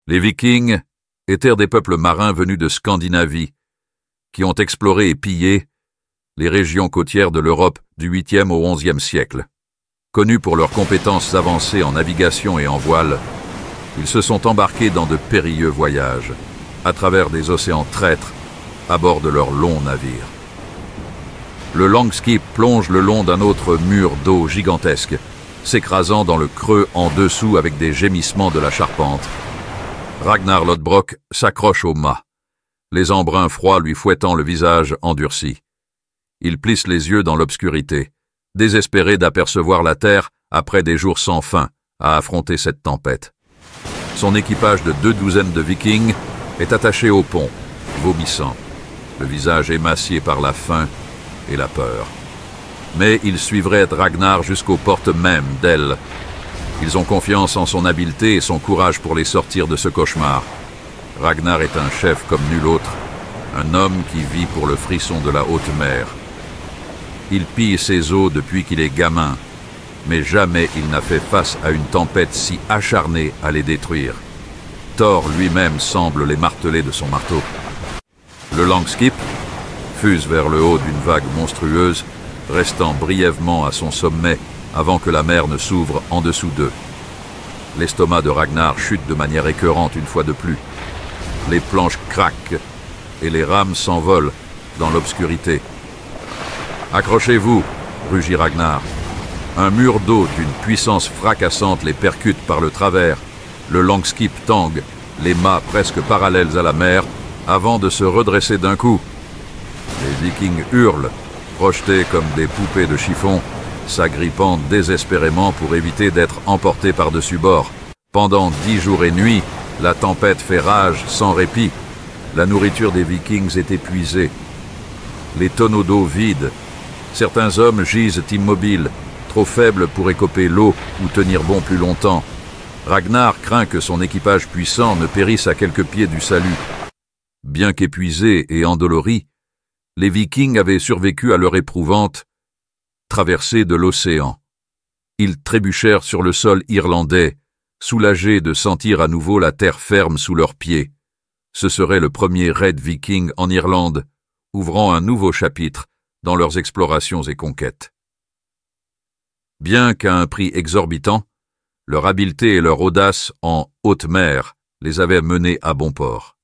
Les Vikings étaient des peuples marins venus de Scandinavie, qui ont exploré et pillé les régions côtières de l'Europe du 8e au 11e siècle. Connus pour leurs compétences avancées en navigation et en voile, ils se sont embarqués dans de périlleux voyages, à travers des océans traîtres, à bord de leurs longs navires. Le Longskip plonge le long d'un autre mur d'eau gigantesque, s'écrasant dans le creux en dessous avec des gémissements de la charpente. Ragnar Lodbrok s'accroche au mât, les embruns froids lui fouettant le visage endurci. Il plisse les yeux dans l'obscurité, désespéré d'apercevoir la terre après des jours sans fin à affronter cette tempête. Son équipage de 2 douzaines de Vikings est attaché au pont, vomissant, le visage émacié par la faim et la peur. Mais ils suivraient Ragnar jusqu'aux portes mêmes d'Hel. Ils ont confiance en son habileté et son courage pour les sortir de ce cauchemar. Ragnar est un chef comme nul autre, un homme qui vit pour le frisson de la haute mer. Il pille ses eaux depuis qu'il est gamin, mais jamais il n'a fait face à une tempête si acharnée à les détruire. Thor lui-même semble les marteler de son marteau. Le Longskip fuse vers le haut d'une vague monstrueuse, restant brièvement à son sommet avant que la mer ne s'ouvre en dessous d'eux. L'estomac de Ragnar chute de manière écœurante une fois de plus. Les planches craquent et les rames s'envolent dans l'obscurité. « Accrochez-vous » rugit Ragnar. Un mur d'eau d'une puissance fracassante les percute par le travers. Le Longskip tangue, les mâts presque parallèles à la mer, avant de se redresser d'un coup. Les Vikings hurlent, projetés comme des poupées de chiffon, s'agrippant désespérément pour éviter d'être emportés par-dessus bord. Pendant 10 jours et nuits, la tempête fait rage sans répit. La nourriture des Vikings est épuisée. Les tonneaux d'eau vides. Certains hommes gisent immobiles, trop faibles pour écoper l'eau ou tenir bon plus longtemps. Ragnar craint que son équipage puissant ne périsse à quelques pieds du salut. Bien qu'épuisés et endoloris, les Vikings avaient survécu à leur éprouvante traversée de l'océan. Ils trébuchèrent sur le sol irlandais, soulagés de sentir à nouveau la terre ferme sous leurs pieds. Ce serait le premier raid viking en Irlande, ouvrant un nouveau chapitre dans leurs explorations et conquêtes. Bien qu'à un prix exorbitant, leur habileté et leur audace en haute mer les avaient menés à bon port.